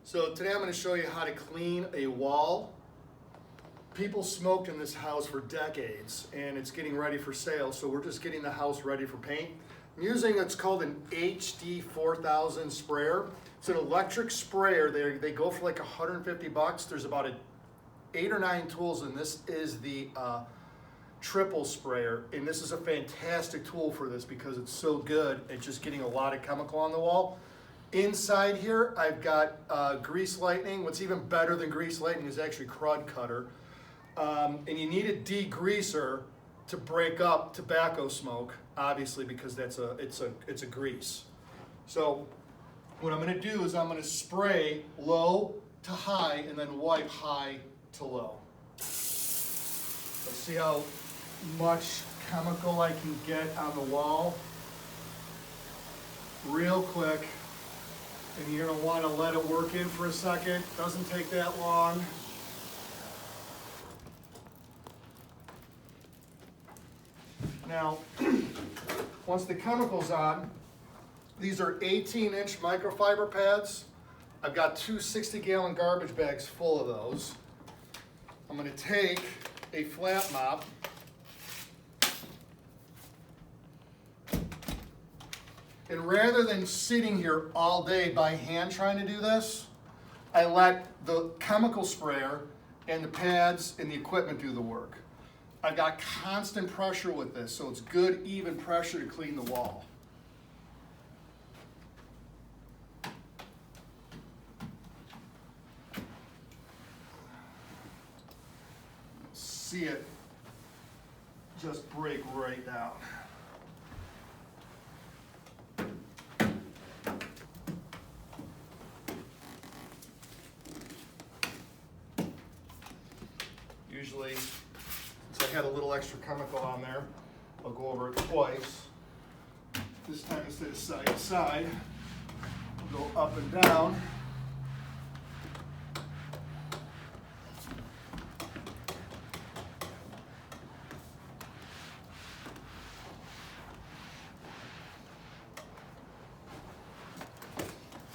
So today I'm going to show you how to clean a wall. People smoked in this house for decades and it's getting ready for sale, so we're just getting the house ready for paint. I'm using what's called an HD 4000 sprayer. It's an electric sprayer. They go for like 150 bucks. There's about 8 or 9 tools, and this is the triple sprayer, and this is a fantastic tool for this because it's so good at just getting a lot of chemical on the wall. Inside here I've got grease lightning. What's even better than grease lightning is actually crud cutter, and you need a degreaser to break up tobacco smoke, obviously, because it's a grease. So what I'm going to do is I'm going to spray low to high and then wipe high to low. Let's see how much chemical I can get on the wall real quick, and you're going to want to let it work in for a second. Doesn't take that long. Now, once the chemical's on, these are 18-inch microfiber pads. I've got 2 60-gallon garbage bags full of those. I'm going to take a flat mop, and rather than sitting here all day by hand trying to do this, I let the chemical sprayer and the pads and the equipment do the work. I've got constant pressure with this, so it's good, even pressure to clean the wall. See it just break right down. Usually, since I had a little extra chemical on there, I'll go over it twice. This time, instead of side to side, I'll go up and down.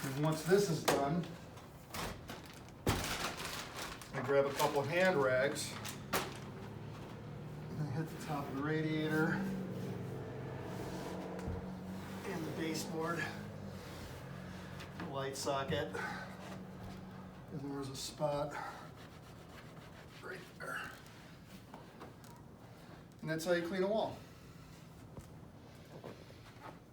And once this is done, I grab a couple hand rags and I hit the top of the radiator and the baseboard, the light socket, and there's a spot right there. And that's how you clean a wall.